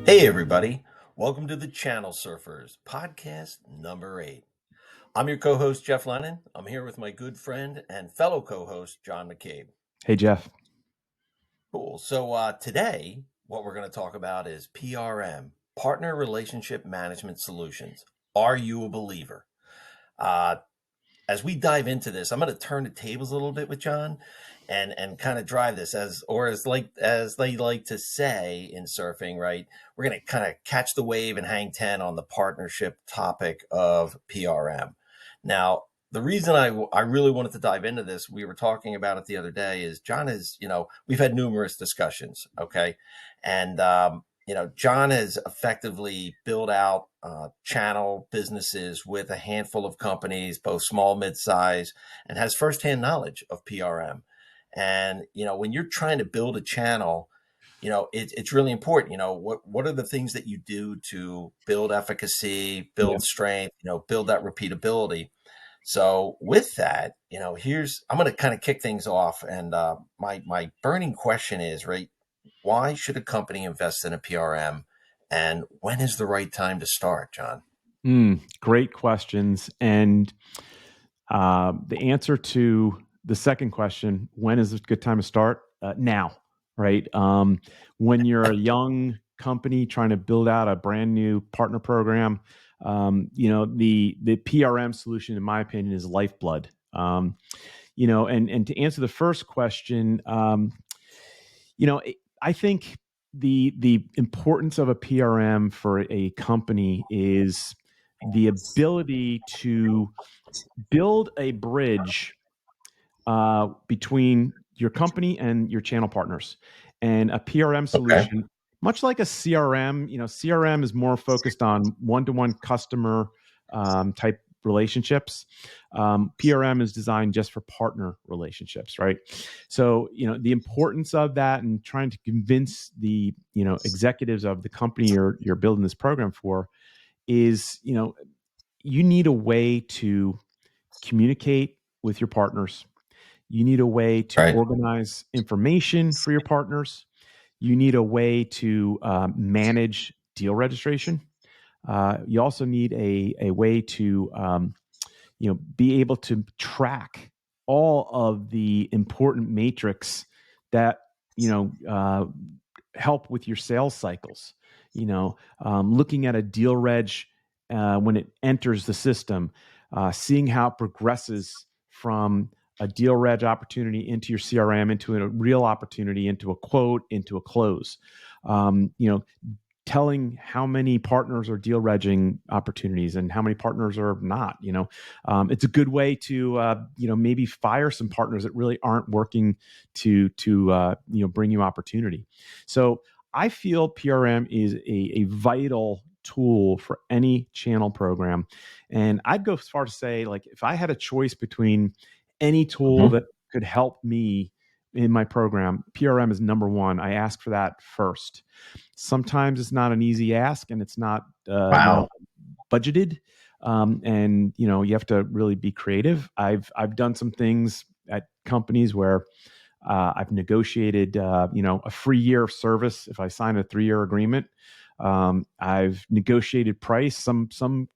Hey, everybody. Welcome to the Channel Surfers, podcast number 8. I'm your co host, Jeff Lennon. I'm here with my good friend and fellow co host, John McCabe. Hey, Jeff. Cool. So, today, what we're going to talk about is PRM, Partner Relationship Management Solutions. Are you a believer? Uh, as we dive into this, I'm going to turn the tables a little bit with John and kind of drive this as they like to say in surfing, right? We're going to kind of catch the wave and hang 10 on the partnership topic of PRM. Now, the reason I really wanted to dive into this, we were talking about it the other day, is John is, we've had numerous discussions, okay? And John has effectively built out channel businesses with a handful of companies, both small, mid-size, and has firsthand knowledge of PRM. And when you're trying to build a channel, it's really important. What are the things that you do to build efficacy, Yeah. build strength, build that repeatability. So with that, I'm going to kind of kick things off, and my burning question is, right, why should a company invest in a PRM, and when is the right time to start, John? Great questions. And the answer to the second question, when is a good time to start? Now, right? When you're a young company trying to build out a brand new partner program, the PRM solution, in my opinion, is lifeblood. And to answer the first question, I think the importance of a PRM for a company is the ability to build a bridge between your company and your channel partners. And a PRM Okay. solution, much like a CRM, CRM is more focused on one-to-one customer type relationships. PRM is designed just for partner relationships, right? So, the importance of that and trying to convince the, executives of the company you're building this program for is, you need a way to communicate with your partners. You need a way to Right. organize information for your partners. You need a way to manage deal registration. You also need a way to be able to track all of the important metrics that help with your sales cycles. Looking at a deal reg when it enters the system, seeing how it progresses from a deal reg opportunity into your CRM, into a real opportunity, into a quote, into a close. Telling how many partners are deal regging opportunities and how many partners are not. It's a good way to maybe fire some partners that really aren't working to bring you opportunity. So I feel PRM is a vital tool for any channel program, and I'd go as far to say, like, if I had a choice between any tool Mhm. that could help me in my program, PRM is number one. I ask for that first. Sometimes it's not an easy ask, and it's not Wow. budgeted, and you have to really be creative. I've done some things at companies where I've negotiated a free year of service if I sign a 3-year agreement. I've negotiated price. Some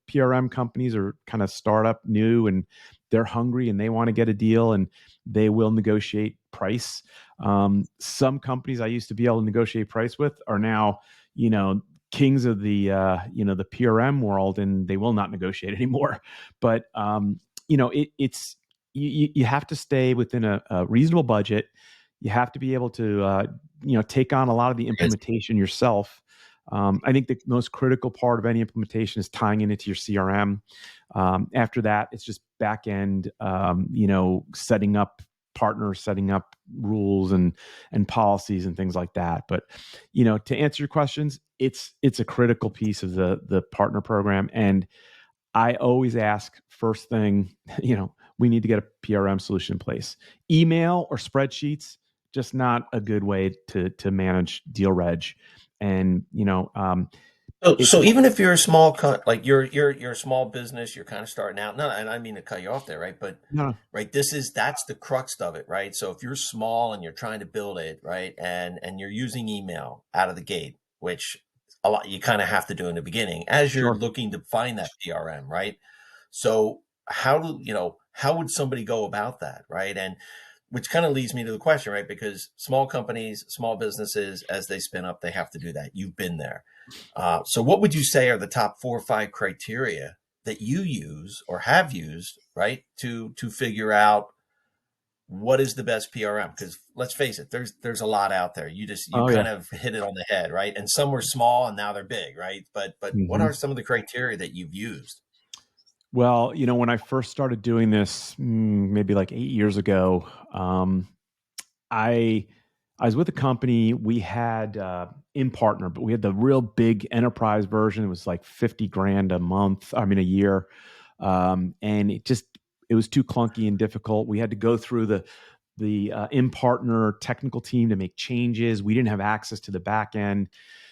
PRM companies are kind of startup new, and they're hungry and they want to get a deal, and they will negotiate price. Some companies I used to be able to negotiate price with are now, kings of the PRM world, and they will not negotiate anymore. But it's you have to stay within a reasonable budget. You have to be able to take on a lot of the Yes. implementation yourself. I think the most critical part of any implementation is tying it into your CRM. After that, it's just back end, setting up partners, setting up rules and policies and things like that. But to answer your questions, it's a critical piece of the partner program. And I always ask first thing, we need to get a PRM solution in place. Email or spreadsheets, just not a good way to manage deal reg. And it's So even if you're a small like you're a small business, you're kind of starting out. No, and I mean to cut you off there, right? But no, right, that's the crux of it, right? So if you're small and you're trying to build it, right, and you're using email out of the gate, which a lot you kind of have to do in the beginning as you're Sure. looking to find that PRM, right? So how would somebody go about that, right? And which kind of leads me to the question, right? Because small companies, small businesses, as they spin up, they have to do that. You've been there. So what would you say are the top 4 or 5 criteria that you use or have used, right, to figure out what is the best PRM? Because let's face it, there's a lot out there. You Oh yeah. kind of hit it on the head, right? And some were small and now they're big, right? But what hmm are some of the criteria that you've used? Well, when I first started doing this, maybe like 8 years ago, I I was with a company. We had in partner, but we had the real big enterprise version. It was like 50 grand a month. I mean, a year, and it was too clunky and difficult. We had to go through the in partner technical team to make changes. We didn't have access to the back end.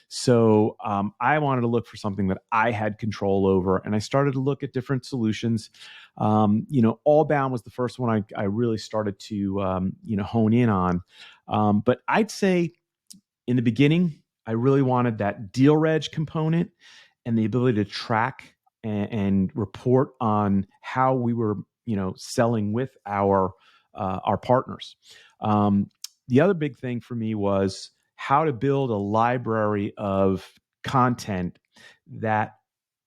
So I wanted to look for something that I had control over, and I started to look at different solutions. Allbound was the first one I really started to hone in on. But I'd say in the beginning, I really wanted that deal reg component and the ability to track and report on how we were, selling with our partners. Um, the other big thing for me was how to build a library of content that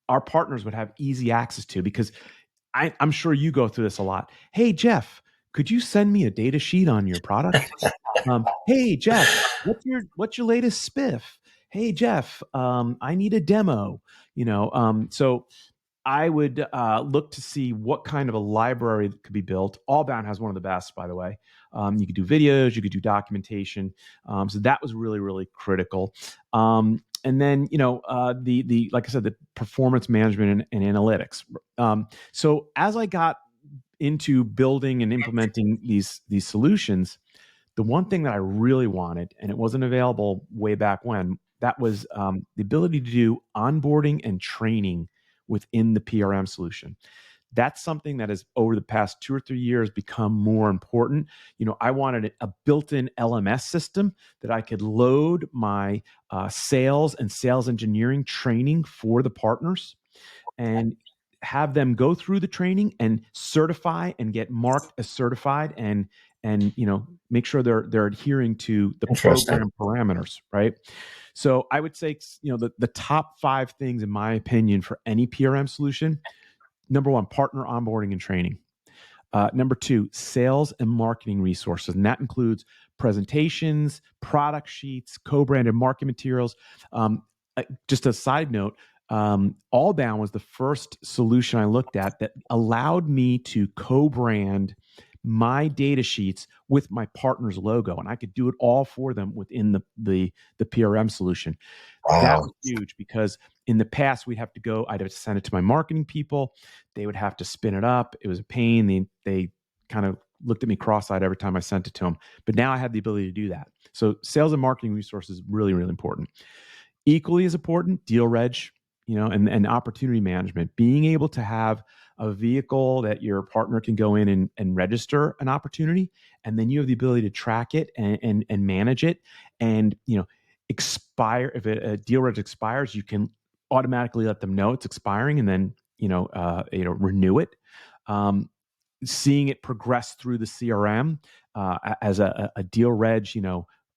our partners would have easy access to, because I'm sure you go through this a lot. Hey, Jeff, could you send me a data sheet on your product? Hey, Jeff, what's your latest spiff? Hey, Jeff, I need a demo. So I would look to see what kind of a library could be built. Allbound has one of the best, by the way. You could do videos, you could do documentation. So that was really, really critical. And then, the like I said, the performance management and analytics. So as I got into building and implementing these solutions, the one thing that I really wanted, and it wasn't available way back when, that was the ability to do onboarding and training within the PRM solution. That's something that has over the past 2 or 3 years become more important. I wanted a built-in LMS system that I could load my sales and sales engineering training for the partners and have them go through the training and certify and get marked as certified, and make sure they're adhering to the Interesting. program parameters, right? So I would say, the top 5 things in my opinion for any PRM solution: number one, partner onboarding and training. Number two, sales and marketing resources. And that includes presentations, product sheets, co branded marketing materials. Just a side note, Allbound was the first solution I looked at that allowed me to co brand my data sheets with my partner's logo, and I could do it all for them within the PRM solution. That Wow. was huge because in the past I'd have to send it to my marketing people. They would have to spin it up. It was a pain. They kind of looked at me cross-eyed every time I sent it to them. But now I have the ability to do that. So sales and marketing resources really, really important. Equally as important, deal reg, and opportunity management. Being able to have a vehicle that your partner can go in and register an opportunity, and then you have the ability to track it and manage it. And expire if a deal reg expires, you can automatically let them know it's expiring, and then renew it. Um, Seeing it progress through the CRM as a deal reg,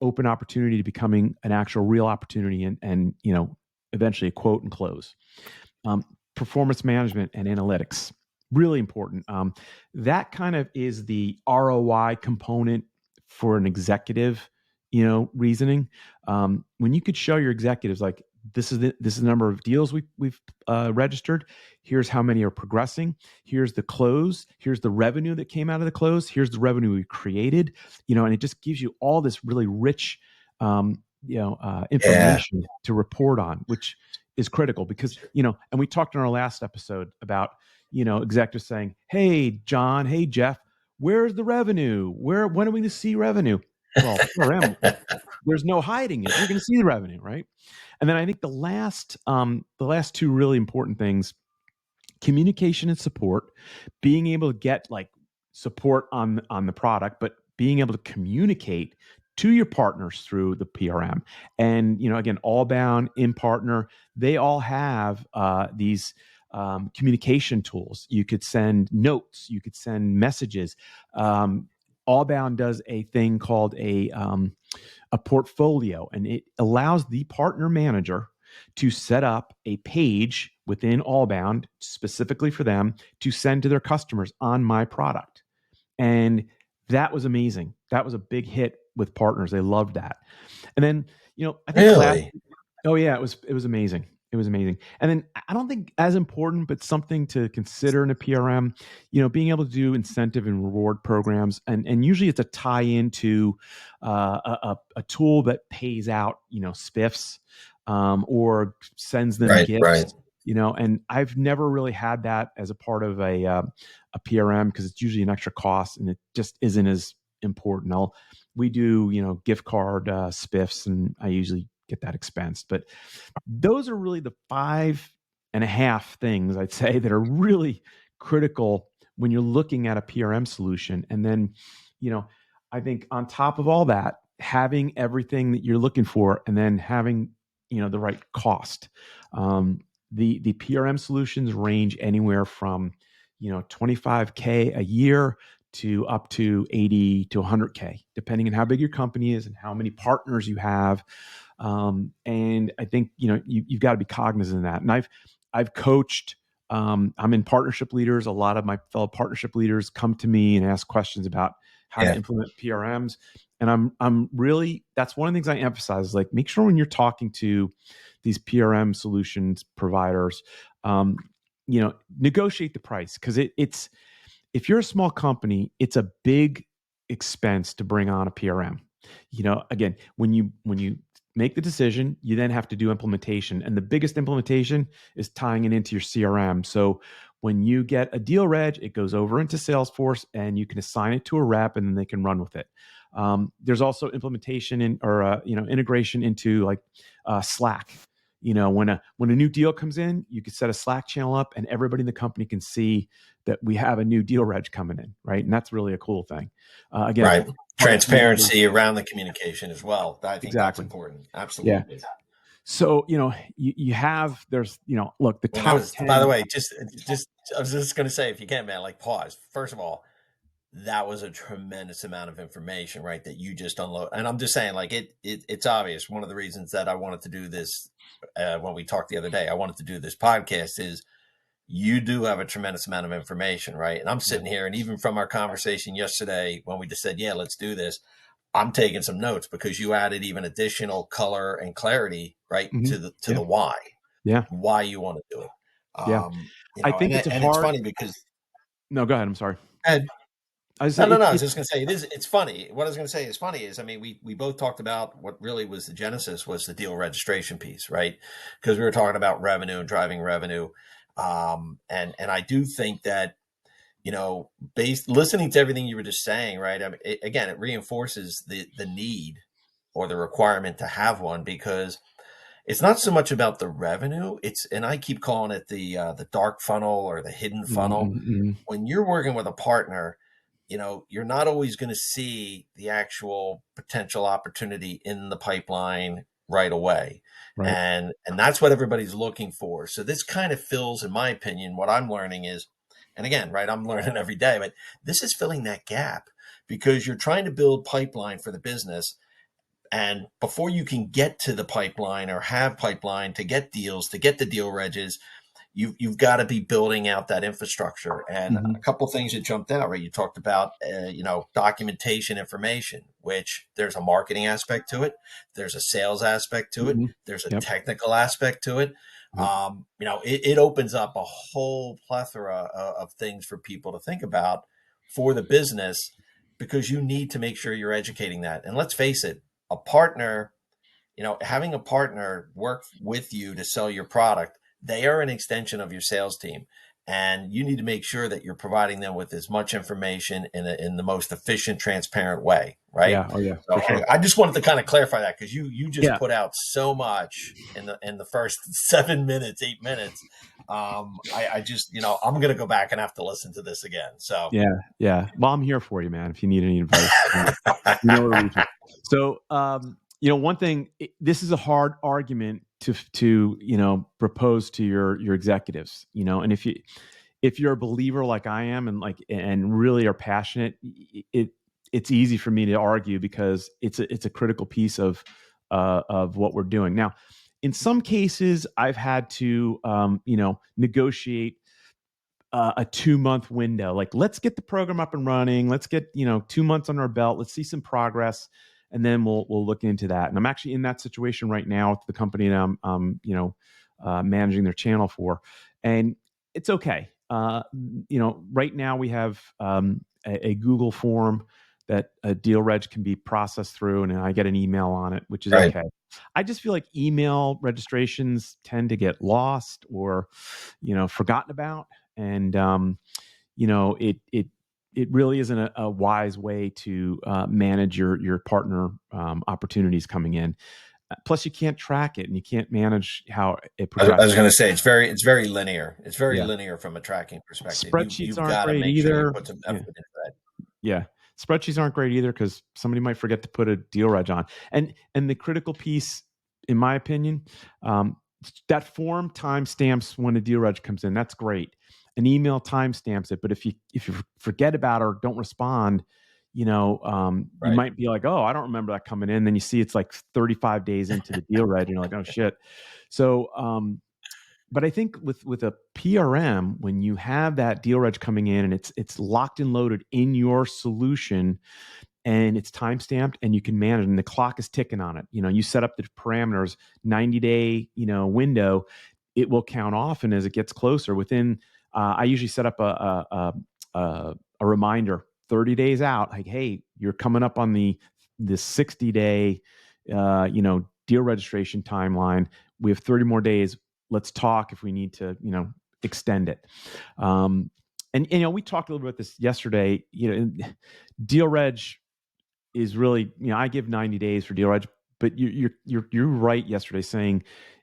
open opportunity to becoming an actual real opportunity, and eventually a quote and close. Um, Performance management and analytics, really important. That kind of is the ROI component for an executive, reasoning. When you could show your executives, like, this is the number of deals we've registered. Here's how many are progressing. Here's the close. Here's the revenue that came out of the close. Here's the revenue we created. And it just gives you all this really rich, Yeah. information to report on, which is critical because, and we talked in our last episode about, executives saying, "Hey, John, hey, Jeff, where's the revenue? When are we going to see revenue?" Well, PRM, there's no hiding it. You're going to see the revenue, right? And then I think the last two really important things: communication and support. Being able to get like support on the product, but being able to communicate to your partners through the PRM. And, again, all bound, in partner, they all have these communication tools. You could send notes, you could send messages. Allbound does a thing called a portfolio, and it allows the partner manager to set up a page within Allbound specifically for them to send to their customers on my product. And that was amazing. That was a big hit with partners. They loved that. And then, I think last, Really? oh yeah, it was amazing. It was amazing. And then I don't think as important, but something to consider in a PRM, being able to do incentive and reward programs. And usually it's a tie into a tool that pays out, spiffs or sends them Right, right, gifts, and I've never really had that as a part of a PRM because it's usually an extra cost and it just isn't as important. We do, gift card spiffs, and I usually get that expensed. But those are really the 5.5 things I'd say that are really critical when you're looking at a PRM solution. And then, I think on top of all that, having everything that you're looking for, and then having, the right cost. The PRM solutions range anywhere from, 25K a year to up to 80 to 100K, depending on how big your company is and how many partners you have. And I think you've got to be cognizant of that. And I've coached. I'm in partnership leaders. A lot of my fellow partnership leaders come to me and ask questions about how to yeah, implement PRMs. And I'm really, that's one of the things I emphasize is like, make sure when you're talking to these PRM solutions providers, negotiate the price, because it's, if you're a small company, it's a big expense to bring on a PRM. Again, when you make the decision, you then have to do implementation, and the biggest implementation is tying it into your CRM. So when you get a deal reg, it goes over into Salesforce, and you can assign it to a rep, and then they can run with it. There's also implementation or integration into like Slack. When a new deal comes in, you can set a Slack channel up, and everybody in the company can see that we have a new deal reg coming in, right? And that's really a cool thing. Again, right. part of communication. Transparency around the communication as well. I think that's Exactly. important. Yeah. Absolutely. So, you have, there's, look, the And that top was, by the 10. way, just I was just going to say, if you can, man, like pause. First of all, that was a tremendous amount of information, right? That you just unload. And I'm just saying, like it's obvious. One of the reasons that I wanted to do this when we talked the other day, I wanted to do this podcast is you do have a tremendous amount of information, right? And I'm Yeah. sitting here, and even from our conversation yesterday when we just said, yeah, let's do this, I'm taking some notes because you added even additional color and clarity, right, Hmm. to the Yeah. Yeah. why you want to do it. Yeah. I think it's a And it's hard, funny because no, go ahead. I'm sorry. and I was no, say no, no. I was it just going to say it's funny. What I was going to say is funny is, I mean, we both talked about what really was the genesis was the deal registration piece, right? Because we were talking about revenue and driving revenue, and I do think that based listening to everything you were just saying, right? I mean, again, it reinforces the need or the requirement to have one because it's not so much about the revenue. It's, and I keep calling it the dark funnel or the hidden funnel. mm-hmm. When you're working with a partner, you're not always going to see the actual potential opportunity in the pipeline right away. Right. And that's what everybody's looking for. So this kind of fills, in my opinion, what I'm learning is, and again, right, I'm learning every day, but this is filling that gap because you're trying to build pipeline for the business. And before you can get to the pipeline or have pipeline to get deals, to get the deal regs, you've got to be building out that infrastructure. And Mm-hmm. a couple of things that jumped out, right? You talked about documentation information, which there's a marketing aspect to it, there's a sales aspect to it, Mm-hmm. there's a Yep. technical aspect to it. Yep. It opens up a whole plethora of things for people to think about for the business because you need to make sure you're educating that. And let's face it, a partner, having a partner work with you to sell your product, they are an extension of your sales team. And you need to make sure that you're providing them with as much information in the most efficient, transparent way, right? Yeah. Oh yeah, So for sure. I just wanted to kind of clarify that because you just Yeah. put out so much in the first 7 minutes, 8 minutes. I just, I'm going to go back and have to listen to this again. So, Yeah, yeah. Well, I'm here for you, man. If you need any advice, you know where to reach me. So, one thing. This is a hard argument to propose to your executives. And if you're a believer like I am, and really are passionate, it's easy for me to argue because it's a critical piece of what we're doing now. In some cases, I've had to negotiate a 2-month window. Like, let's get the program up and running. Let's get 2 months on our belt. Let's see some progress, and then we'll look into that. And I'm actually in that situation right now with the company that I'm managing their channel for, and it's okay. Right now we have a Google form that a deal reg can be processed through, and I get an email on it, which is right. okay. I just feel like email registrations tend to get lost or forgotten about, and it really isn't a wise way to manage your partner opportunities coming in. Plus, you can't track it and you can't manage how it I was progresses. going to say it's very linear. It's very Yeah, linear from a tracking perspective. spreadsheets You've aren't got to great make sure you either. put some Yeah, effort into that. yeah. Spreadsheets aren't great either because somebody might forget to put a deal reg on. And the critical piece, in my opinion, that form timestamps when a deal reg comes in. That's great. An email timestamps it, but if you forget about it or don't respond, you Right. might be like, oh, I don't remember that coming in. Then you see it's like 35 days into the deal reg, and you're like, oh shit. So but I think with a PRM, when you have that deal reg coming in and it's locked and loaded in your solution and it's time stamped and you can manage it and the clock is ticking on it. You set up the parameters, 90-day, window, it will count off. And as it gets closer within, I usually set up a reminder 30 days out, like, hey, you're coming up on the 60-day, deal registration timeline. We have 30 more days. Let's talk if we need to, extend it. And we talked a little bit about this yesterday. Deal reg is really, I give 90 days for deal reg, but you're right yesterday saying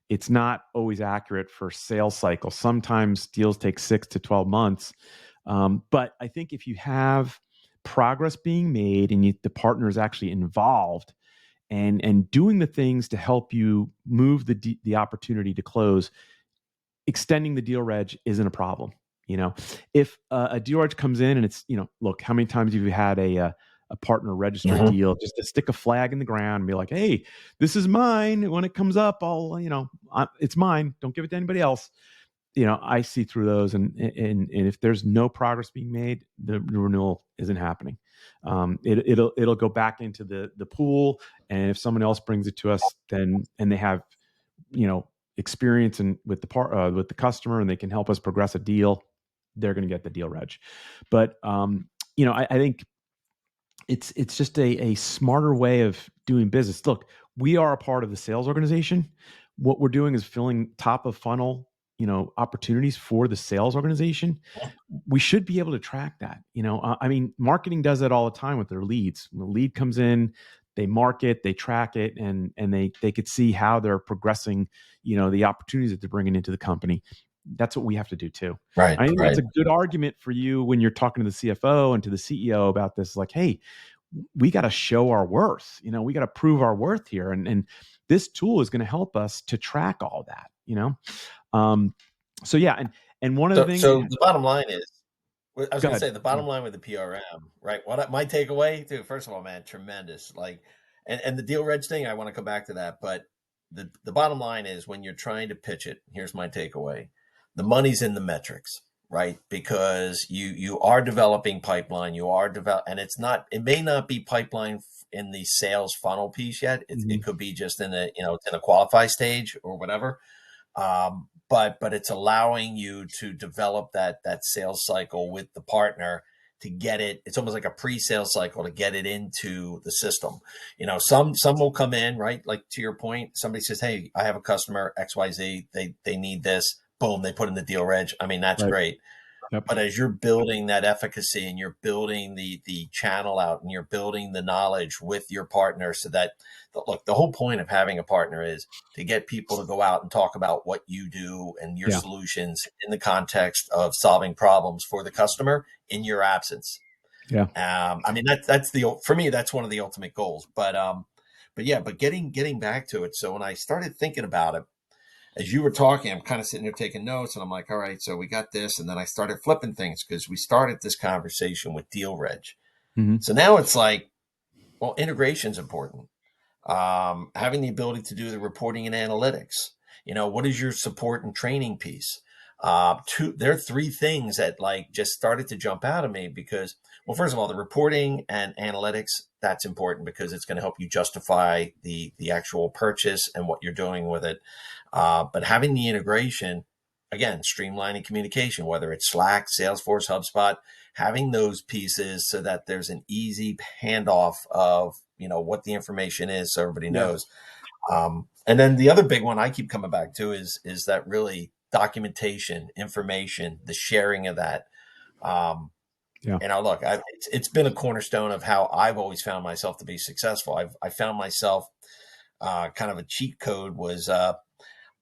it's not always accurate for sales cycle. Sometimes deals take 6 to 12 months. But I think if you have progress being made and the partner is actually involved and doing the things to help you move the opportunity to close, extending the deal reg isn't a problem. If a deal reg comes in and it's, look, how many times have you had a partner register a Mhm. deal just to stick a flag in the ground and be like, hey, this is mine. When it comes up, it's mine. Don't give it to anybody else. I see through those, and if there's no progress being made, the renewal isn't happening. It'll go back into the pool, and if someone else brings it to us, then and they have experience with with the customer, and they can help us progress a deal, they're going to get the deal reg. But I think it's just a smarter way of doing business. Look, we are a part of the sales organization. What we're doing is filling top of funnel, opportunities for the sales organization. We should be able to track that. I mean, marketing does it all the time with their leads. When the lead comes in, they mark it, they track it, and they could see how they're progressing. The opportunities that they're bringing into the company. That's what we have to do too. Right. I think Right. it's a good argument for you when you're talking to the CFO and to the CEO about this. Like, hey, we got to show our worth. We got to prove our worth here, and this tool is going to help us to track all that. Um, so yeah, and one of the things. So the bottom line is, I was Go going to ahead. say the bottom line with the PRM, right? My takeaway, dude. First of all, man, tremendous. Like, and the deal reg thing, I want to come back to that, but the bottom line is when you're trying to pitch it. Here's my takeaway: the money's in the metrics, right? Because you are developing pipeline, you are and it's not. It may not be pipeline in the sales funnel piece yet. It Mhm. could be just in a it's in a qualify stage or whatever. But it's allowing you to develop that sales cycle with the partner to get it. It's almost like a pre-sales cycle to get it into the system. Some will come in, right, like to your point, somebody says, hey, I have a customer XYZ, they need this, boom, they put in the deal reg. I mean, that's Right. great. Yep. But as you're building that efficacy and you're building the channel out and you're building the knowledge with your partner, so that, look, the whole point of having a partner is to get people to go out and talk about what you do and your Yeah. solutions in the context of solving problems for the customer in your absence. Yeah. I mean, that's the, for me, that's one of the ultimate goals. But yeah, but getting back to it. So when I started thinking about it, as you were talking, I'm kind of sitting there taking notes, and I'm like, all right, so we got this, and then I started flipping things because we started this conversation with deal reg. Hmm. So now it's like, well, integration's important. Having the ability to do the reporting and analytics. What is your support and training piece? There are three things that like just started to jump out of me because, well, first of all, the reporting and analytics, that's important because it's going to help you justify the actual purchase and what you're doing with it. But having the integration, again, streamlining communication, whether it's Slack, Salesforce, HubSpot, having those pieces so that there's an easy handoff of what the information is, so everybody Yeah. knows. And then the other big one I keep coming back to is that really documentation, information, the sharing of that. Um, Yeah. look, it's been a cornerstone of how I've always found myself to be successful. I found myself kind of a cheat code was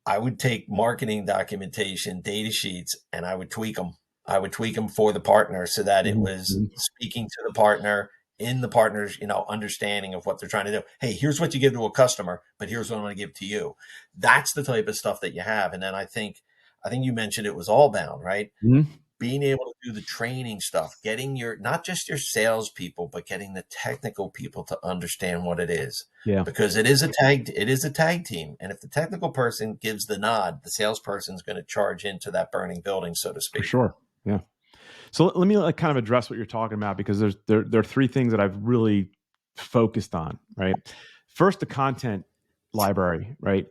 I would take marketing documentation, data sheets, and I would tweak them. I would tweak them for the partner so that it was Hmm. speaking to the partner in the partner's, understanding of what they're trying to do. Hey, here's what you give to a customer, but here's what I'm going to give to you. That's the type of stuff that you have. And then I think you mentioned it was all bound, right? Hmm. Being able to do the training stuff, getting your, not just your salespeople, but getting the technical people to understand what it is. Yeah. Because it is a tag team. And if the technical person gives the nod, the salesperson's going to charge into that burning building, so to For speak. sure. Yeah. So let me kind of address what you're talking about because there are three things that I've really focused on. Right. First, the content library. Right.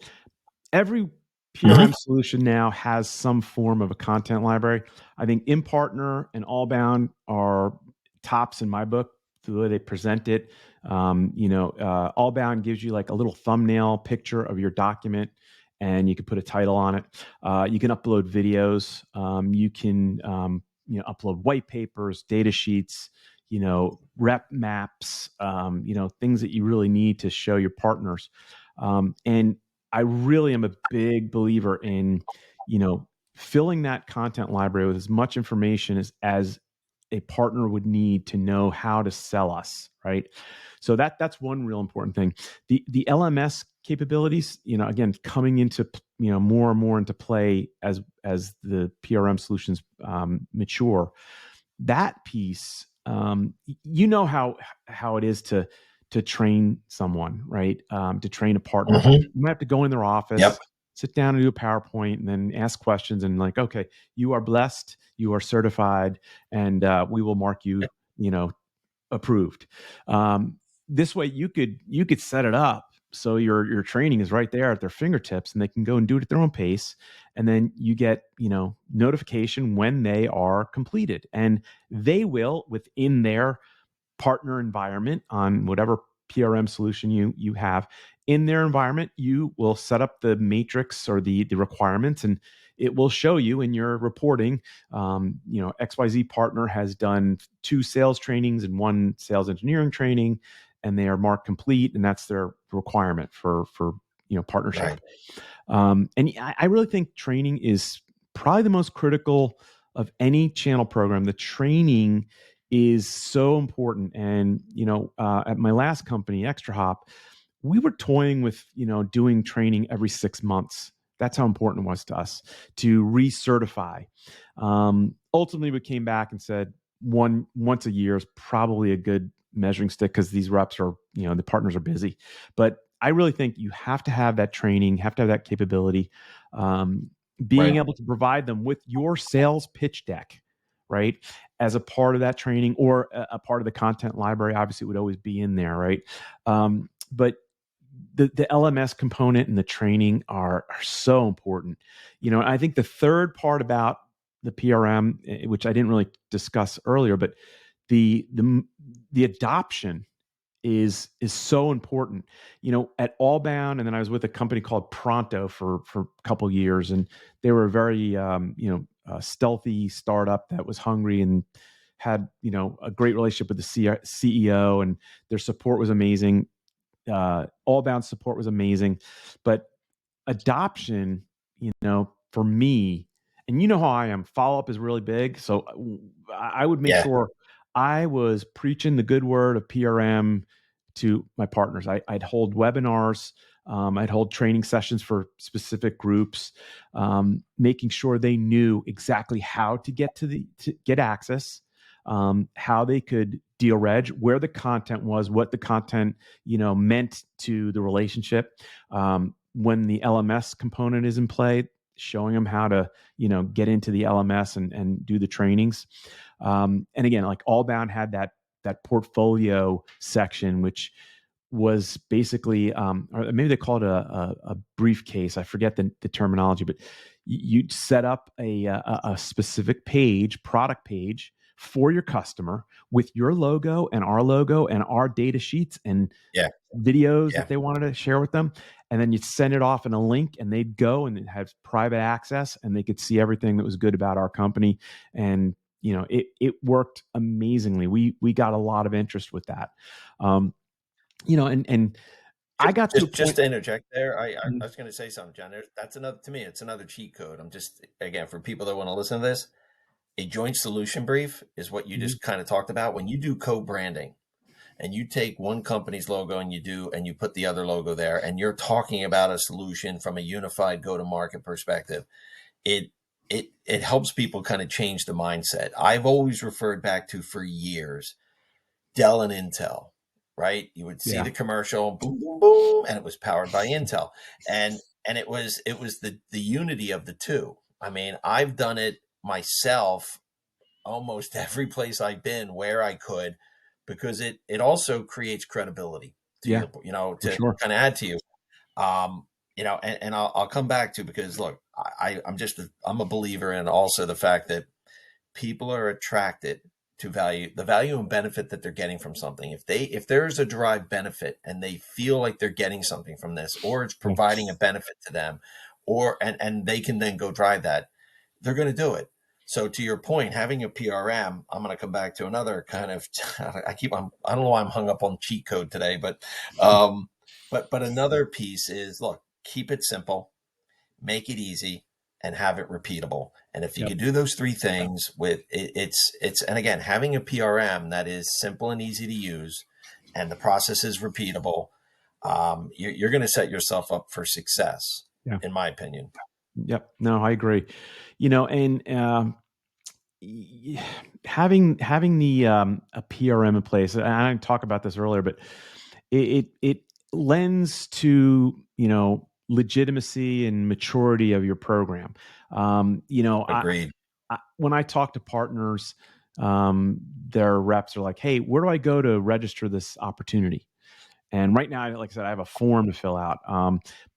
Every Mm-hmm. PRM solution now has some form of a content library. I think InPartner and Allbound are tops in my book, the way they present it. Allbound gives you like a little thumbnail picture of your document, and you can put a title on it. You can upload videos. You can upload white papers, data sheets, rep maps, things that you really need to show your partners. And I really am a big believer in, filling that content library with as much information as a partner would need to know how to sell us, right? So that's one real important thing. The LMS capabilities, again, coming into more and more into play as the PRM solutions mature. That piece, how it is to train someone, right? To train a partner, Mm-hmm. you might have to go in their Yep. office, sit down and do a PowerPoint, and then ask questions and like, okay, you are blessed, you are certified, and we will mark you, approved. This way, you could set it up so your training is right there at their fingertips, and they can go and do it at their own pace. And then you get notification when they are completed, and they will within their partner environment on whatever PRM solution you have in their environment, you will set up the matrix or the requirements, and it will show you in your reporting. XYZ partner has done 2 sales trainings and 1 sales engineering training, and they are marked complete, and that's their requirement for partnership. Right. And I really think training is probably the most critical of any channel program. The training is so important. And, at my last company, Extra Hop, we were toying with, doing training every 6 months. That's how important it was to us to recertify. Ultimately, we came back and said once a year is probably a good measuring stick because these reps are, the partners are busy. But I really think you have to have that training, have to have that capability, being Right. able to provide them with your sales pitch deck, right? As a part of that training or a part of the content library, obviously it would always be in there, right? But the LMS component and the training are so important. I think the third part about the PRM, which I didn't really discuss earlier, but the adoption is so important. At Allbound, and then I was with a company called Pronto for a couple years, and they were very stealthy startup that was hungry and had a great relationship with the CEO, and their support was amazing. All bound support was amazing, but adoption, for me, and you know how I am, follow up is really big. So I would make Yeah. sure I was preaching the good word of PRM to my partners. I'd hold webinars. I'd hold training sessions for specific groups, making sure they knew exactly how to get access, how they could deal reg, where the content was, what the content meant to the relationship. When the LMS component is in play, showing them how to get into the LMS and do the trainings. And again, like Allbound had that portfolio section, which was basically, or maybe they call it a briefcase. I forget the terminology, but you'd set up a specific page, product page for your customer with your logo and our data sheets and Yeah. videos Yeah. that they wanted to share with them. And then you'd send it off in a link and they'd go and it had private access and they could see everything that was good about our company. And, it worked amazingly. We got a lot of interest with that. And I got to a Just point. to interject there, I Mhm. was going to say something, John. That's another, to me, it's another cheat code. I'm just, again, for people that want to listen to this, a joint solution brief is what you Mhm. just kind of talked about. When you do co-branding and you take one company's logo and you put the other logo there, and you're talking about a solution from a unified go-to-market perspective, it it helps people kind of change the mindset. I've always referred back to, for years, Dell and Intel, right? You would see Yeah. the commercial, boom, boom, boom, and it was powered by Intel, and it was the unity of the two. I mean, I've done it myself almost every place I've been where I could, because it also creates credibility to Yeah, your, for to sure. kind of add to you. Um, and I'll come back to, because look, I'm a believer in also the fact that people are attracted to the value and benefit that they're getting from something. If there's a derived benefit and they feel like they're getting something from this, or it's Yeah. providing a benefit to them, and they can then go drive that, they're going to do it. So to your point, having a PRM, I'm going to come back to another kind of, I don't know why I'm hung up on cheat code today, um, but another piece is, look, keep it simple, make it easy, and have it repeatable. And if you Yep. could do those three things with it, and again, having a PRM that is simple and easy to use, and the process is repeatable, you're going to set yourself up for success, Yeah. in my opinion. Yep. No, I agree. And having the a PRM in place, and I didn't talk about this earlier, but it lends to legitimacy and maturity of your program. Agreed. When I talk to partners, their reps are like, "Hey, where do I go to register this opportunity?" And right now, like I said, I have a form to fill out.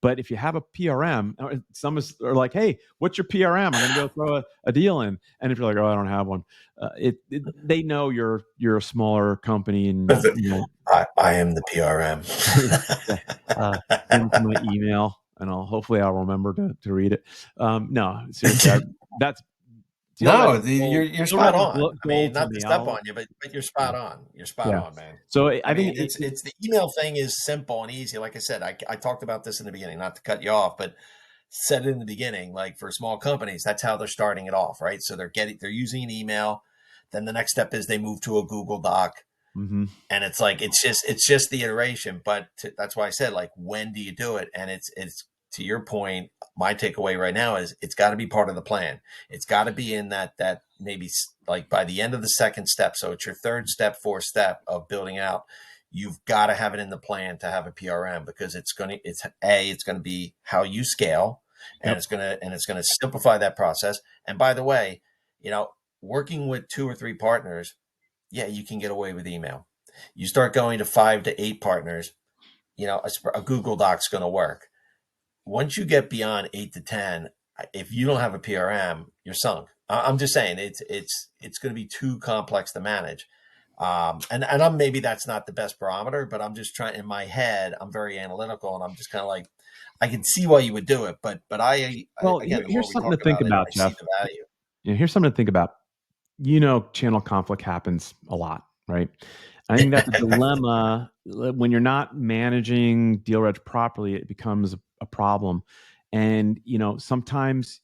But if you have a PRM, some are like, "Hey, what's your PRM? I'm going to go throw a deal in." And if you're like, "Oh, I don't have one," they know you're a smaller company, and I am the PRM. yeah, send it to my email, and I'll remember to read it. No, seriously, that's deal reg No, is gold. you're Deal spot reg is on. I mean, gold for not to me. step on you, but you're Yeah, spot on. You're spot yeah. on, man. So I I think mean, it's the email thing is simple and easy. Like I said, I talked about this in the beginning, not to cut you off, but said it in the beginning. Like, for small companies, that's how they're starting it off, right? So they're using an email. Then the next step is they move to a Google Doc, hmm and it's like it's just the iteration. But that's why I said, like, when do you do it? And it's to your point. My takeaway right now is it's got to be part of the plan. It's got to be in that maybe like by the end of the second step. So it's your third step, fourth step of building out. You've got to have it in the plan to have a PRM, because it's going to be how you scale, and Yep. it's going to simplify that process. And by the way, you know, working with two or three partners, yeah, you can get away with email. You start going to 5 to 8 partners, a Google Doc's going to work. Once you get beyond 8 to 10, if you don't have a PRM, you're sunk. I'm just saying it's going to be too complex to manage. And maybe that's not the best barometer, but I'm just trying, in my head, I'm very analytical, and I'm just kind of like, I can see why you would do it, but Well, again, the more here's we something to talk think about it, about, I see Jeff. the value. Here's something to think about. Channel conflict happens a lot, right? I think that's a dilemma when you're not managing deal reg properly. It becomes a problem, and sometimes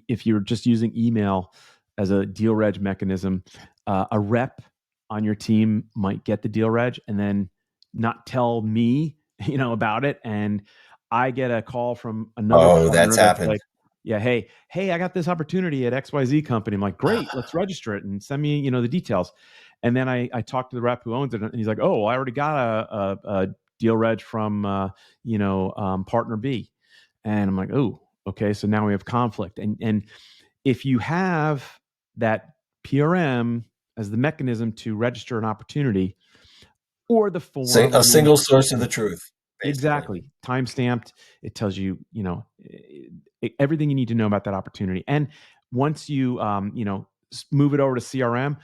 if you're just using email as a deal reg mechanism, a rep on your team might get the deal reg and then not tell me, about it, and I get a call from another Oh, partner that's that's happened. like, yeah, hey, I got this opportunity at XYZ company. I'm like, great, let's register it and send me, the details. And then I talked to the rep who owns it, and he's like, oh, I already got a deal reg from partner B. And I'm like, oh, okay, so now we have conflict. And if you have that PRM as the mechanism to register an opportunity, or the form A where you single source of the truth, basically. exactly time stamped, it tells you, everything you need to know about that opportunity. And once you move it over to CRM,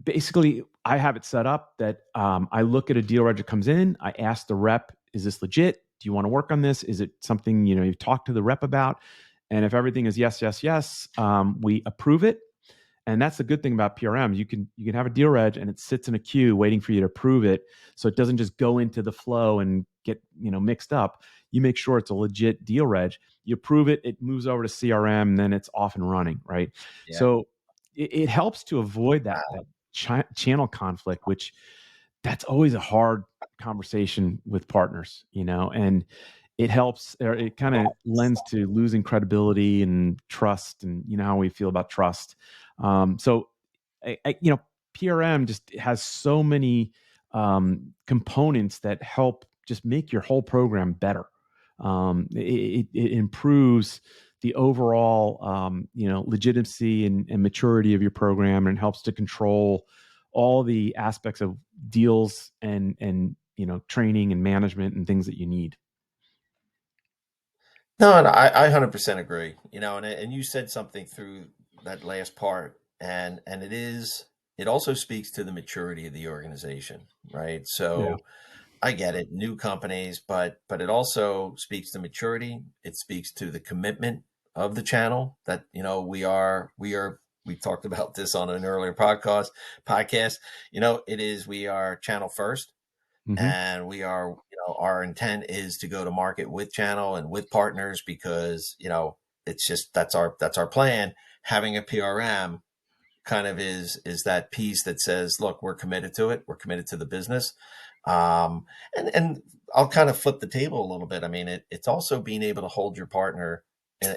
basically I have it set up that I look at a deal reg that comes in, I ask the rep, is this legit? Do you want to work on this? Is it something you've talked to the rep about? And if everything is yes, yes, yes, we approve it. And that's the good thing about PRM. You can have a deal reg and it sits in a queue waiting for you to approve it, so it doesn't just go into the flow and get mixed up. You make sure it's a legit deal reg. You approve it, it moves over to CRM, and then it's off and running, right? Yeah. So it helps to avoid that Wow. channel conflict, which that's always a hard conversation with partners, and it helps, or it kind of lends to losing credibility and trust, and how we feel about trust. So PRM just has so many components that help just make your whole program better. It improves the overall legitimacy and maturity of your program, and helps to control all the aspects of deals and training and management and things that you need. No, and I 100% agree. And you said something through that last part, and it also speaks to the maturity of the organization, right? Yeah. So I get it, new companies, but it also speaks to maturity. It speaks to the commitment of the channel that we talked about this on an earlier podcast. We are channel first, Mm-hmm. and our intent is to go to market with channel and with partners, because it's just that's our plan. Having a PRM kind of is that piece that says, look, we're committed to it, we're committed to the business. And I'll kind of flip the table a little bit. I mean, it's also being able to hold your partner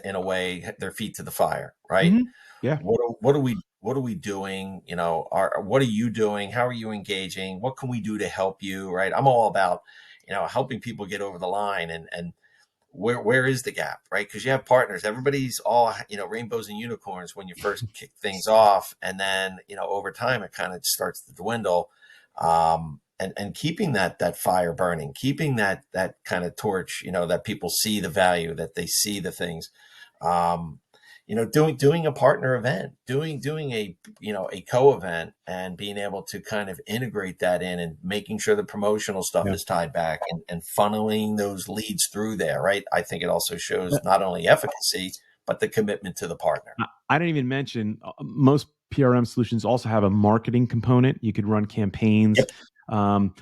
in a way, their feet to the fire, right? Mm-hmm. Yeah. What are we doing? What are you doing? How are you engaging? What can we do to help you? Right. I'm all about, helping people get over the line, and where is the gap, right? Because you have partners, everybody's all, rainbows and unicorns when you first kick things off, and then over time it kind of starts to dwindle. And keeping that fire burning, keeping that kind of torch, that people see the value, that they see the things. um doing a partner event, doing a co-event, and being able to kind of integrate that in, and making sure the promotional stuff Yeah. is tied back, and funneling those leads through there, right? I think it also Uh, shows not only efficacy, but the commitment to the partner. I didn't even mention most PRM solutions also have a marketing component. You could run campaigns. Yep. Um,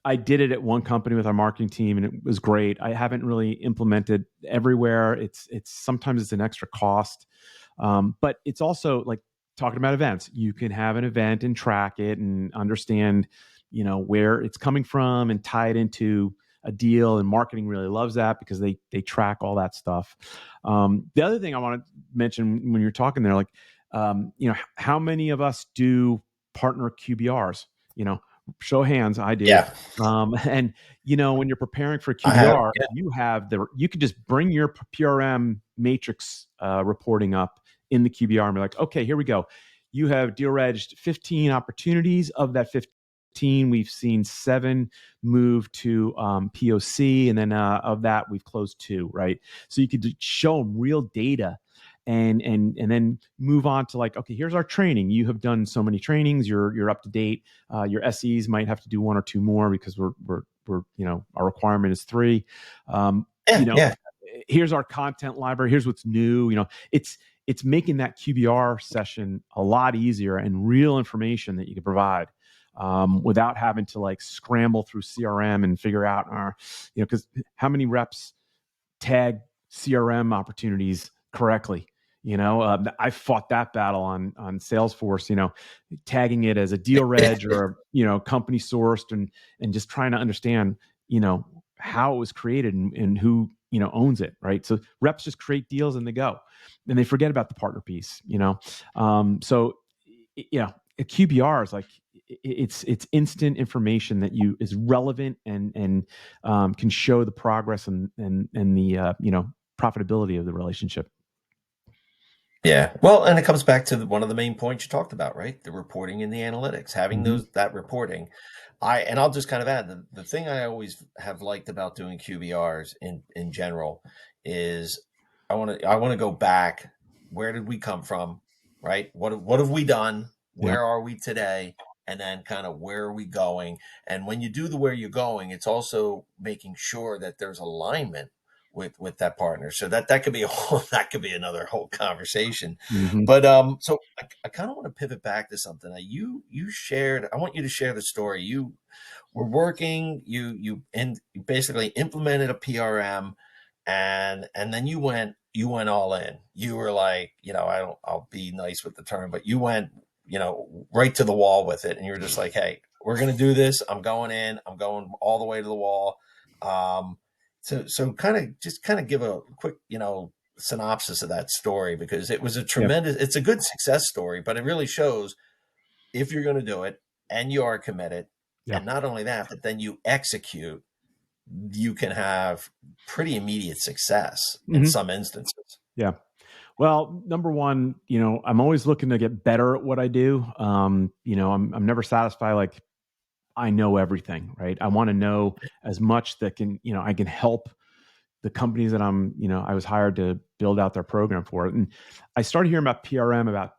I did it at one company with our marketing team, and it was great. I haven't really implemented everywhere. It's sometimes it's an extra cost, but it's also like talking about events. You can have an event and track it and understand, where it's coming from, and tie it into a deal. And marketing really loves that because they track all that stuff. The other thing I want to mention when you're talking there, like, how many of us do partner QBRs? Show of hands, I do. Yeah, And when you're preparing for a I have. QBR, you could just bring your PRM matrix reporting up in the QBR and be like, okay, here we go. You have deal regged 15 opportunities. Of that 15, we've seen 7 move to POC, and then of that, we've closed 2. Right, so you could show them real data, and then move on to like, okay, here's our training. You have done so many trainings. You're up to date. Your SEs might have to do 1 or 2 more because we're our requirement is 3. Um, you Yeah, know, yeah. here's our content library. Here's what's new. It's making that QBR session a lot easier and real information that you can provide without having to like scramble through CRM and figure out, because how many reps tag CRM opportunities correctly? I fought that battle on Salesforce, tagging it as a deal reg or, company sourced and just trying to understand, how it was created and who, owns it. Right. So reps just create deals and they go and they forget about the partner piece, so, a QBR is like, it's instant information that is relevant and can show the progress and the, profitability of the relationship. Yeah. Well, and it comes back to one of the main points you talked about, right? The reporting and the analytics, having Mm-hmm. that reporting. I'll just kind of add the thing I always have liked about doing QBRs in general is I want to go back. Where did we come from? Right? What have we done? Yeah. Where are we today? And then kind of where are we going? And when you do the where you're going, it's also making sure that there's alignment with that partner. So that could be that could be another whole conversation. Mm-hmm. But so I kind of want to pivot back to something that you shared. I want you to share the story. You were working, you basically implemented a PRM, and then you went all in. You were like, I'll be nice with the term, but you went, right to the wall with it, and you were just like, hey, we're gonna do this. I'm going in. I'm going all the way to the wall. Um, so kind of give a quick, synopsis of that story, because it was Yeah. it's a good success story, but it really shows if you're going to do it and you are committed, Yeah. and not only that, but then you execute, you can have pretty immediate success in Mm-hmm. some instances. Yeah. Well, number one, I'm always looking to get better at what I do. I'm never satisfied. Like I know everything, right? I want to know as much that I can help the companies that I was hired to build out their program for it. And I started hearing about PRM about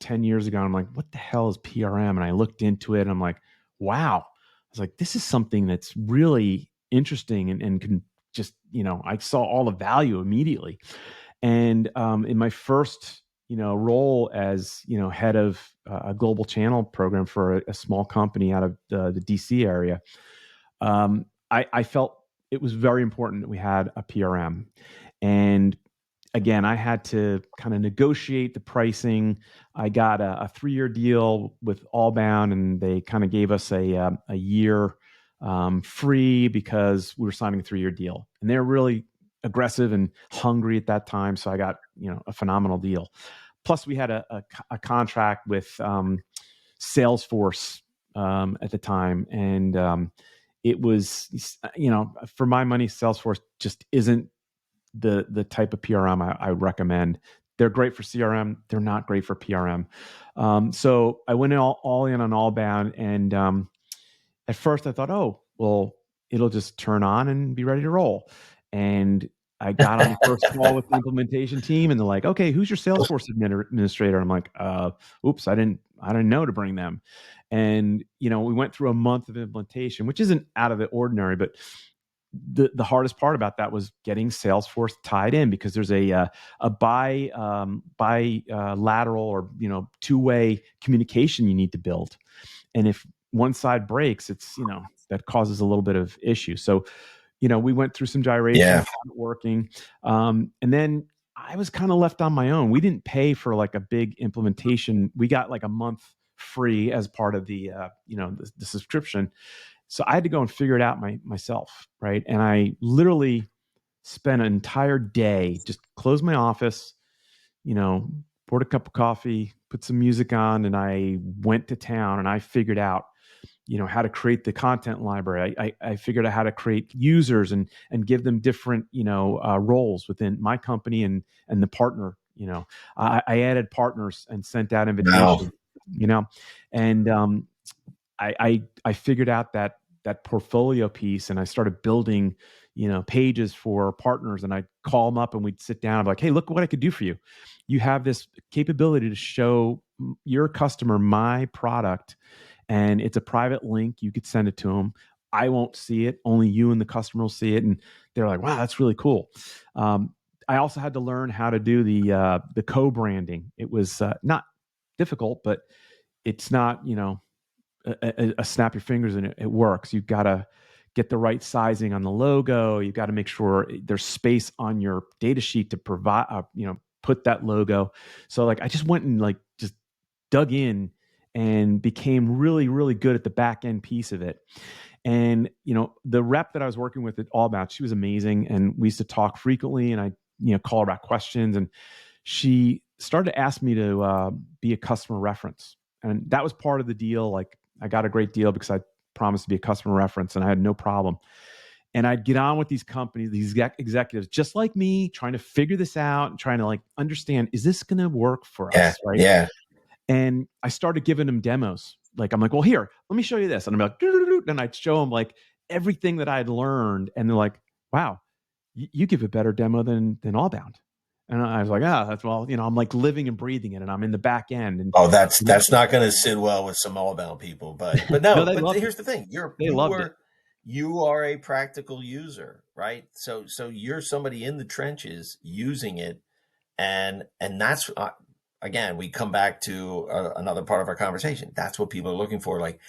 10 years ago. And I'm like, what the hell is PRM? And I looked into it and I'm like, wow. I was like, this is something that's really interesting and can just, I saw all the value immediately. And in my first, role as, head of a global channel program for a small company out of the DC area, I felt it was very important that we had a PRM. And again, I had to kind of negotiate the pricing. I got a 3-year deal with Allbound, and they kind of gave us a year free because we were signing a 3-year deal. And they're really aggressive and hungry at that time. So I got, a phenomenal deal. Plus, we had a contract with Salesforce at the time. And it was, for my money, Salesforce just isn't the type of PRM I recommend. They're great for CRM. They're not great for PRM. So I went all in on Allbound. And at first I thought, oh, well, it'll just turn on and be ready to roll. And I got on the first call with the implementation team, and they're like, okay, who's your Salesforce administrator? And I'm like, oops, I didn't know to bring them. And, we went through a month of implementation, which isn't out of the ordinary, but the hardest part about that was getting Salesforce tied in, because there's a bilateral or, two-way communication you need to build. And if one side breaks, it's, that causes a little bit of issue. So, we went through some gyrations, Yeah. got it working. And then I was kind of left on my own. We didn't pay for like a big implementation. We got like a month free as part of the, the subscription. So I had to go and figure it out myself. Right. And I literally spent an entire day, just closed my office, poured a cup of coffee, put some music on, and I went to town and I figured out, how to create the content library. I figured out how to create users and give them different, roles within my company and the partner. I added partners and sent out Wow. invitations. And I figured out that portfolio piece, and I started building, pages for partners, and I'd call them up and we'd sit down and be like, hey, look what I could do for you. You have this capability to show your customer my product, and it's a private link. You could send it to them. I won't see it. Only you and the customer will see it. And they're like, wow, that's really cool. I also had to learn how to do the co-branding. It was not difficult, but it's not, a snap your fingers and it works. You've got to get the right sizing on the logo. You've got to make sure there's space on your data sheet to provide, put that logo. So like, I just went and like just dug in and became really, really good at the back end piece of it. And, the rep that I was working with at Allbound, she was amazing. And we used to talk frequently, and I, call her about questions. And she started to ask me to be a customer reference. And that was part of the deal. Like, I got a great deal because I promised to be a customer reference, and I had no problem. And I'd get on with these companies, these executives, just like me, trying to figure this out and trying to like understand, is this going to work for Yeah. us? Right. Yeah. And I started giving them demos. Like, I'm like, well, here, let me show you this. And I'm like, doo-doo-doo. And I'd show them like everything that I had learned. And they're like, wow, you give a better demo than Allbound. And I was like, that's, well, I'm like living and breathing it, and I'm in the back end. And Oh, that's not going to sit well with some all-bound people, but no, no. they But loved it. here's the thing: They loved it. you are a practical user, right? So you're somebody in the trenches using it, and that's again, we come back to another part of our conversation. That's what people are looking for. Like,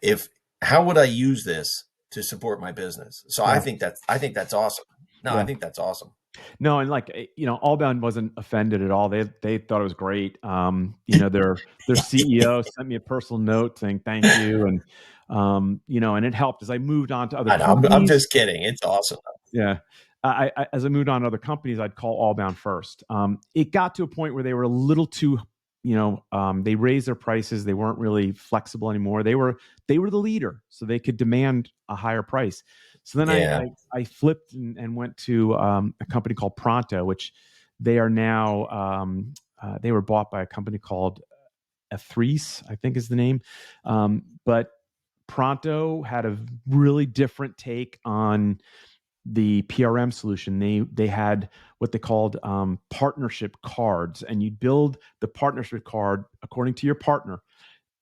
if how would I use this to support my business? So Yeah. I think that's awesome. No, I Yeah. think that's awesome. No, and like Allbound wasn't offended at all. They thought it was great. Their CEO sent me a personal note saying thank you, and and it helped as I moved on to other I know. I'm companies. just kidding. It's awesome. Yeah. As I moved on to other companies, I'd call Allbound first. It got to a point where they were a little too, they raised their prices. They weren't really flexible anymore. They were the leader, so they could demand a higher price. So then Yeah. I flipped and went to a company called Pronto, which they are now. They were bought by a company called F3, I think is the name. But Pronto had a really different take on the PRM solution. They had what they called partnership cards, and you'd build the partnership card according to your partner,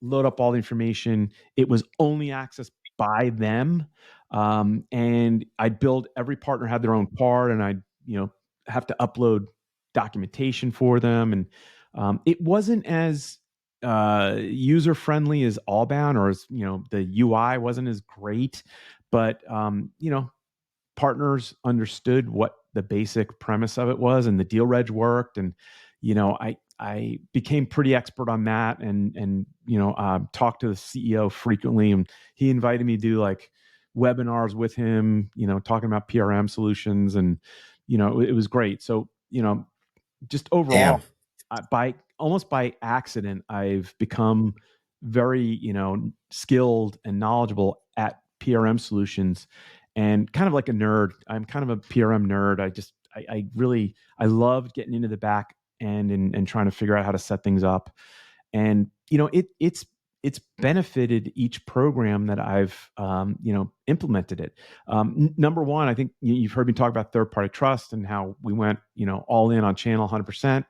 load up all the information. It was only accessed by them, and I'd build. Every partner had their own card, and I'd have to upload documentation for them, and it wasn't as user friendly as Allbound, or as the UI wasn't as great, but partners understood what the basic premise of it was, and the deal reg worked. And I became pretty expert on that, and talked to the CEO frequently, and he invited me to do like webinars with him, talking about PRM solutions. And it was great. So just Damn. overall, by almost by accident, I've become very, skilled and knowledgeable at PRM solutions, and kind of like a nerd. I'm kind of a PRM nerd. I really, I loved getting into the back end, and trying to figure out how to set things up. And, it's benefited each program that I've, implemented it. Number one, I think you've heard me talk about third party trust and how we went, all in on channel 100%.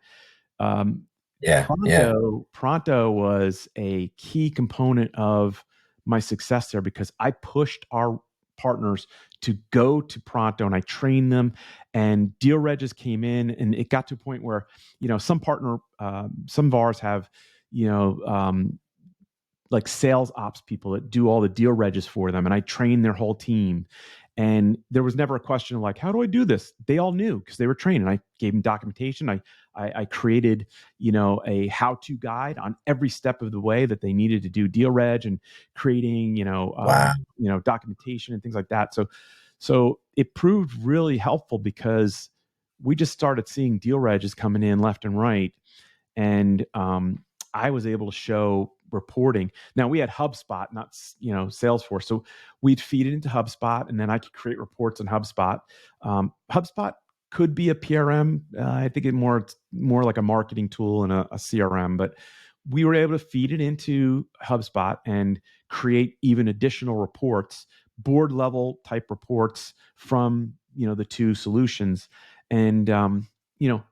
Um, Yeah. Yeah. Pronto was a key component of my success there, because I pushed our partners to go to Pronto, and I trained them, and deal regs came in, and it got to a point where, some VARs have, you know, um, like sales ops people that do all the deal regs for them, and I trained their whole team. And there was never a question of like, how do I do this? They all knew because they were trained, and I gave them documentation. I created, a how-to guide on every step of the way that they needed to do deal reg, and creating, Wow. documentation and things like that. So it proved really helpful, because we just started seeing deal regs coming in left and right. And I was able to show reporting. Now we had HubSpot, not Salesforce, so we'd feed it into HubSpot, and then I could create reports in HubSpot. HubSpot could be a PRM. I think it's more like a marketing tool and a CRM, but we were able to feed it into HubSpot and create even additional reports, board level type reports from the two solutions. And I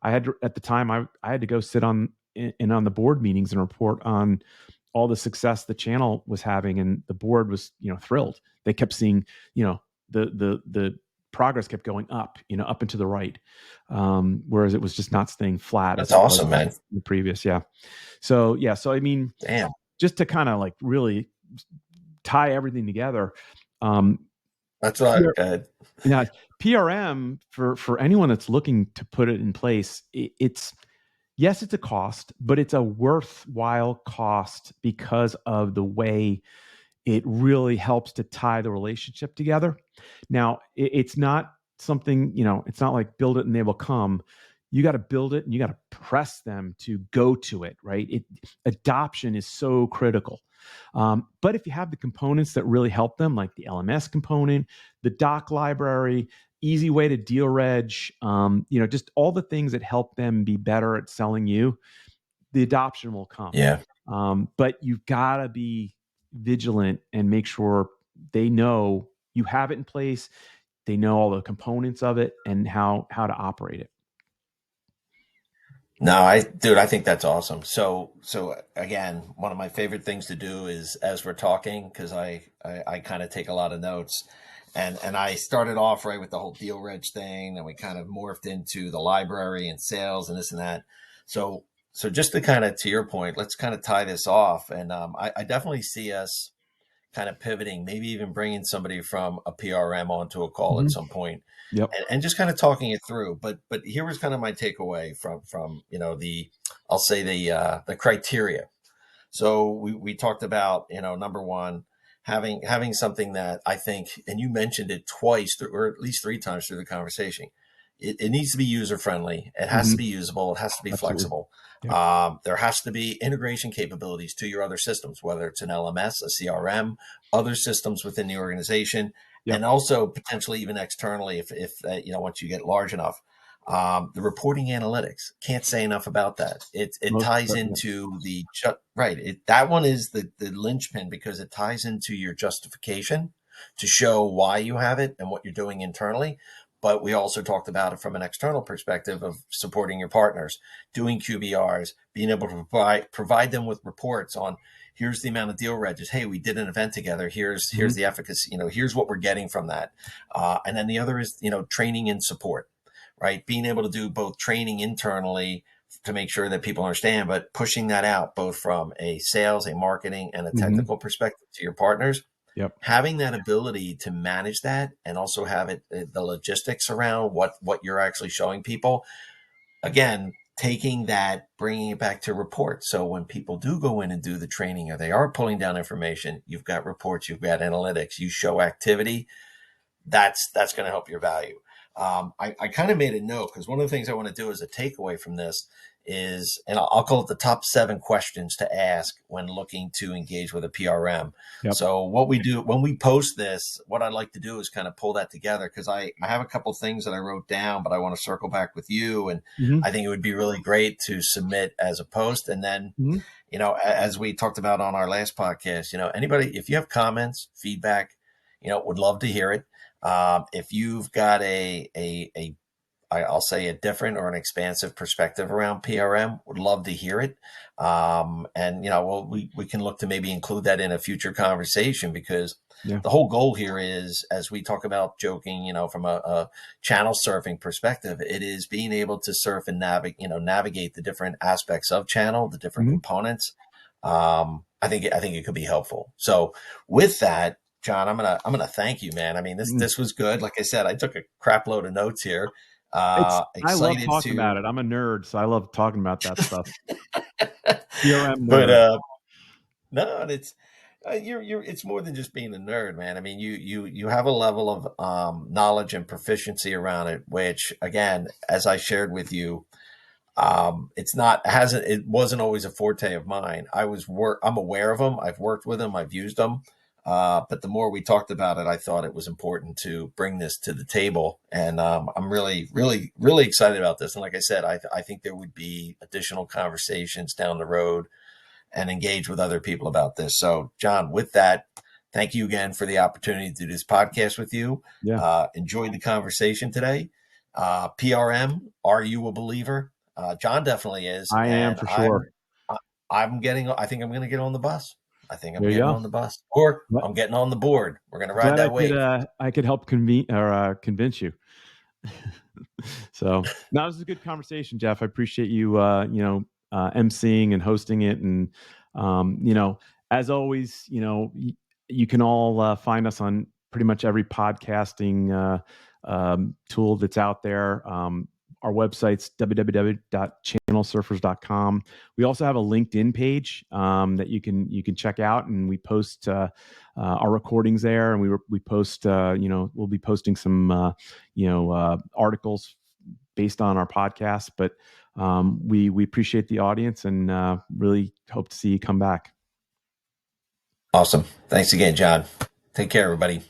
had to, at the time, I had to go sit on the board meetings and report on all the success the channel was having, and the board was, thrilled. They kept seeing, the progress kept going up, up and to the right, whereas it was just not staying flat as That's it was awesome, man. in the previous. Yeah. So I mean, Damn. just to kind of like really tie everything together. That's right. Now, PRM, for anyone that's looking to put it in place, it's yes, it's a cost, but it's a worthwhile cost because of the way it really helps to tie the relationship together. Now, it's not something, it's not like build it and they will come. You got to build it and you got to press them to go to it, right? Adoption is so critical. But if you have the components that really help them, like the LMS component, the doc library, easy way to deal reg, just all the things that help them be better at selling you, the adoption will come. Yeah. But you've got to be vigilant and make sure they know you have it in place. They know all the components of it and how to operate it. No, dude, I think that's awesome. So again, one of my favorite things to do is as we're talking, because I kind of take a lot of notes, and I started off right with the whole deal reg thing, and we kind of morphed into the library and sales and this and that. So just to kind of to your point, let's kind of tie this off, and I definitely see us kind of pivoting, maybe even bringing somebody from a PRM onto a call at Mm-hmm. some point, Yep. and just kind of talking it through. But here was kind of my takeaway from the I'll say the criteria. So we talked about number one, having something that I think, and you mentioned it twice or at least three times through the conversation. It needs to be user friendly. It has Mm-hmm. to be usable. It has to be Absolutely. flexible. Yep. There has to be integration capabilities to your other systems, whether it's an LMS, a CRM, other systems within the organization, and Yep. also potentially even externally if once you get large enough. The reporting analytics, can't say enough about that. It Most ties certainly. into right. That one is the linchpin because it ties into your justification to show why you have it and what you're doing internally. But we also talked about it from an external perspective of supporting your partners, doing QBRs, being able to provide them with reports on here's the amount of deal registers. Hey, we did an event together. Here's Mm-hmm. the efficacy. Here's what we're getting from that. And then the other is training and support, right? Being able to do both training internally to make sure that people understand, but pushing that out both from a sales, a marketing, and a Mm-hmm. technical perspective to your partners. Yep. Having that ability to manage that and also have it the logistics around what you're actually showing people. Again, taking that, bringing it back to reports. So when people do go in and do the training or they are pulling down information, you've got reports, you've got analytics, you show activity. That's going to help your value. I kind of made a note because one of the things I want to do as a takeaway from this is, and I'll call it the top 7 questions to ask when looking to engage with a PRM. Yep. So what we do when we post this, what I'd like to do is kind of pull that together because I have a couple of things that I wrote down, but I want to circle back with you. And Mm-hmm. I think it would be really great to submit as a post. And then, Mm-hmm. as we talked about on our last podcast, anybody, if you have comments, feedback, would love to hear it. If you've got I'll say a different or an expansive perspective around PRM, would love to hear it. And we can look to maybe include that in a future conversation because Yeah. the whole goal here is, as we talk about joking, from a channel surfing perspective, it is being able to surf and navigate the different aspects of channel, the different Mm-hmm. components. I think it could be helpful. So with that, John, I'm gonna thank you, man. I mean, Mm-hmm. this was good. Like I said, I took a crap load of notes here. I love Excited talking about to, it. I'm a nerd, so I love talking about that stuff. PRM but nerd. no, it's it's more than just being a nerd, man. I mean, you have a level of knowledge and proficiency around it, which again, as I shared with you, it wasn't always a forte of mine. I'm aware of them. I've worked with them. I've used them. But the more we talked about it, I thought it was important to bring this to the table. And I'm really, really, really excited about this. And like I said, I think there would be additional conversations down the road and engage with other people about this. So, John, with that, thank you again for the opportunity to do this podcast with you. Yeah. Enjoyed the conversation today. PRM, are you a believer? John definitely is, I am and for sure. I think I'm going to get on the bus. I think I'm There you getting go. on the bus, or Well, I'm getting on the board. We're going to ride glad that wave. I could help convince you. So now this is a good conversation, Jeff. I appreciate you, emceeing and hosting it. And, as always, you can all find us on pretty much every podcasting tool that's out there. Our website's www.channelsurfers.com. We also have a LinkedIn page that you can check out, and we post our recordings there, and we post we'll be posting some articles based on our podcast. But we appreciate the audience, and really hope to see you come back. Awesome. Thanks again, John. Take care, everybody.